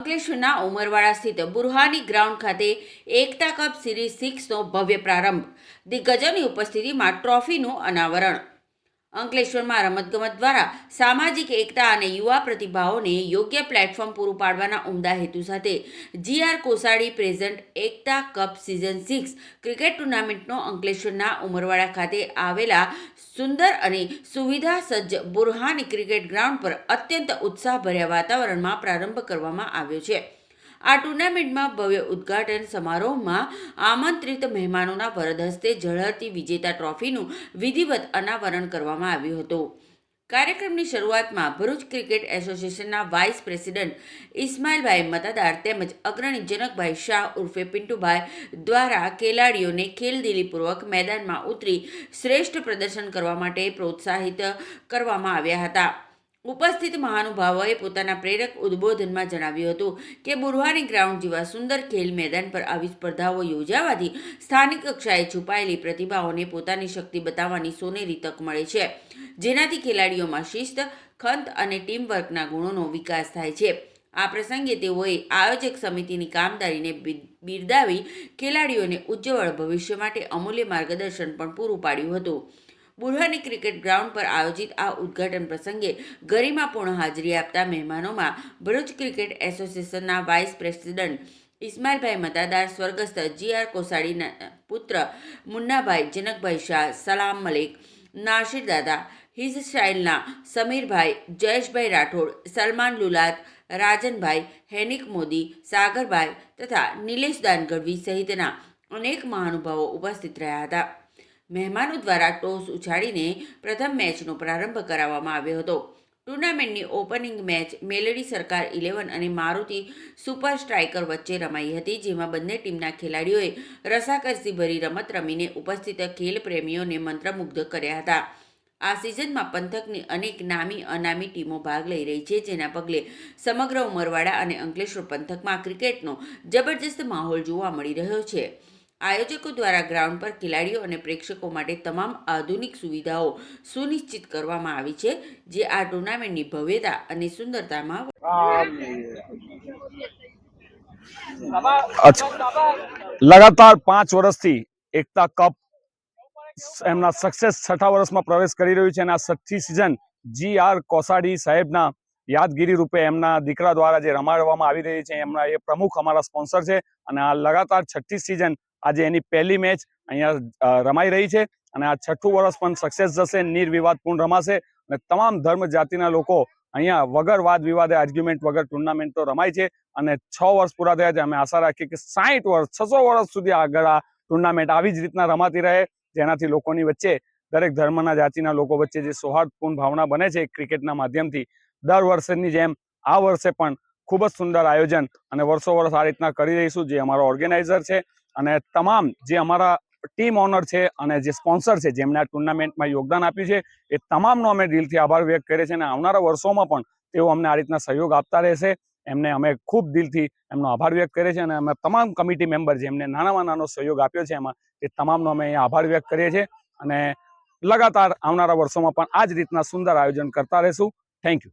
અંકલેશ્વરના ઉમરવાડા સ્થિત બુરહાની ગ્રાઉન્ડ ખાતે એકતા કપ સિરીઝ 6નો ભવ્ય પ્રારંભ. દિગ્ગજોની ઉપસ્થિતિમાં ટ્રોફીનું અનાવરણ. અંકલેશ્વરમાં રમતગમત દ્વારા સામાજિક એકતા અને યુવા પ્રતિભાઓને યોગ્ય પ્લેટફોર્મ પૂરું પાડવાના ઉમદા હેતુ સાથે GR કોસાડી પ્રેઝન્ટ એકતા કપ સિઝન 6 ક્રિકેટ ટુર્નામેન્ટનો અંકલેશ્વરના ઉમરવાડા ખાતે આવેલા સુંદર અને સુવિધા સજ્જ બુરહાની ક્રિકેટ ગ્રાઉન્ડ પર અત્યંત ઉત્સાહભર્યા વાતાવરણમાં પ્રારંભ કરવામાં આવ્યો છે. આ ટુર્નામેન્ટમાં ભવ્ય ઉદ્ઘાટન સમારોહમાં આમંત્રિત મહેમાનોના વરદ હસ્તે ઝળહળતી વિજેતા ટ્રોફીનું વિધિવત અનાવરણ કરવામાં આવ્યું હતું. કાર્યક્રમની શરૂઆતમાં ભરૂચ ક્રિકેટ એસોસિએશનના વાઇસ પ્રેસિડેન્ટ ઇસ્માઇલભાઈ મતાદાર તેમજ અગ્રણી જનકભાઈ શાહ ઉર્ફે પિન્ટુભાઈ દ્વારા ખેલાડીઓને ખેલદિલીપૂર્વક મેદાનમાં ઉતરી શ્રેષ્ઠ પ્રદર્શન કરવા માટે પ્રોત્સાહિત કરવામાં આવ્યા હતા. ઉપસ્થિત મહાનુભાવોએ પોતાના પ્રેરક ઉદ્બોધનમાં જણાવ્યું હતું કે બુરહાની ગ્રાઉન્ડ જેવા સુંદર ખેલ મેદાન પર આવી સ્પર્ધાઓ યોજાવાથી સ્થાનિક કક્ષાએ છુપાયેલી પ્રતિભાઓને પોતાની શક્તિ બતાવવાની સોનેરી તક મળે છે, જેનાથી ખેલાડીઓમાં શિસ્ત, ખંત અને ટીમવર્કના ગુણોનો વિકાસ થાય છે. આ પ્રસંગે તેઓએ આયોજક સમિતિની કામદારીને બિરદાવી ખેલાડીઓને ઉજ્જવળ ભવિષ્ય માટે અમૂલ્ય માર્ગદર્શન પણ પૂરું પાડ્યું હતું. બુરહાની ક્રિકેટ ગ્રાઉન્ડ પર આયોજિત આ ઉદ્ઘાટન પ્રસંગે ગરિમાપૂર્ણ હાજરી આપતા મહેમાનોમાં ભરૂચ ક્રિકેટ એસોસિએશનના વાઇસ પ્રેસિડન્ટ ઇસ્માઇલભાઈ મતાદાર, સ્વર્ગસ્થ GR કોસાડીના પુત્ર મુન્નાભાઈ, જનકભાઈ શાહ, સલામ મલિક, નાસિર દાદા, હિઝ સ્ટાઇલના સમીરભાઈ, જયેશભાઈ રાઠોડ, સલમાન લુલાત, રાજનભાઈ, હેનિક મોદી, સાગરભાઈ તથા નિલેશદાન ગઢવી સહિતના અનેક મહાનુભાવો ઉપસ્થિત રહ્યા હતા. મહેમાનો દ્વારા ટોસ ઉછાળીને પ્રથમ મેચનો પ્રારંભ કરાવવામાં આવ્યો હતો. ટુર્નામેન્ટની ઓપનિંગ મેચ મેલડી સરકાર 11 અને મારુતિ સુપર સ્ટ્રાઇકર વચ્ચે રમાઈ હતી, જેમાં બંને ટીમના ખેલાડીઓએ રસાકસીભરી રમત રમીને ઉપસ્થિત ખેલ પ્રેમીઓને મંત્રમુગ્ધ કર્યા હતા. આ સિઝનમાં પંથકની અનેક નામી અનામી ટીમો ભાગ લઈ રહી છે, જેના પગલે સમગ્ર ઉમરવાડા અને અંકલેશ્વર પંથકમાં ક્રિકેટનો જબરજસ્ત માહોલ જોવા મળી રહ્યો છે. આયોજકો દ્વારા ગ્રાઉન્ડ પર ખેલાડીઓ અને પ્રેક્ષકો માટે તમામ આધુનિક સુવિધાઓ સુનિશ્ચિત કરવામાં આવી છે, જે આ ટુર્નામેન્ટની ભવ્યતા અને સુંદરતામાં લગાતાર 5 વર્ષથી એકતા કપ એમના સક્સેસ 6થા વર્ષમાં પ્રવેશ કરી રહ્યું છે અને આ 6ઠી સિઝન GR કોસાડી સાહેબના યાદગીરી રૂપે એમના દીકરા દ્વારા જે રમાડવામાં આવી રહી છે, એમના એ પ્રમુખ અમારા સ્પોન્સર છે અને આ લગાતાર 6ઠી સિઝન આજે એની પહેલી મેચ અહીંયા રમાઈ રહી છે અને આ 6થું વર્ષ પણ સક્સેસ જશે, નિર્વિવાદપૂર્ણ રમાશે અને તમામ ધર્મ જાતિના લોકો અહીંયા વગર વાદ વિવાદે આર્ગ્યુમેન્ટ વગર ટુર્નામેન્ટ તો રમાય છે અને 6 વર્ષ પૂરા થયા છે. અમે આશા રાખીએ કે 60 વર્ષ 600 વર્ષ સુધી આગળ આ ટુર્નામેન્ટ આવી જ રીતના રમાતી રહે, જેનાથી લોકોની વચ્ચે દરેક ધર્મના જાતિના લોકો વચ્ચે જે સૌહાર્દપૂર્ણ ભાવના બને છે ક્રિકેટના માધ્યમથી, દર વર્ષની જેમ આ વર્ષે પણ ખૂબ જ સુંદર આયોજન અને વર્ષો વર્ષ આ રીતના કરી રહીશું. જે અમારો ઓર્ગેનાઇઝર છે અને તમામ જે અમારા ટીમ ઓનર છે અને જે સ્પોન્સર છે જેમણે આ ટુર્નામેન્ટમાં યોગદાન આપ્યું છે, એ તમામનો અમે દિલથી આભાર વ્યક્ત કરીએ છીએ અને આવનારા વર્ષોમાં પણ તેઓ અમને આ રીતના સહયોગ આપતા રહેશે. એમને અમે ખૂબ દિલથી એમનો આભાર વ્યક્ત કરીએ છીએ અને અમે તમામ કમિટી મેમ્બર જેમને નાનામાં નાનો સહયોગ આપ્યો છે એમાં એ તમામનો અમે અહીંયા આભાર વ્યક્ત કરીએ છીએ અને લગાતાર આવનારા વર્ષોમાં પણ આ જ રીતના સુંદર આયોજન કરતા રહીશું. Thank you.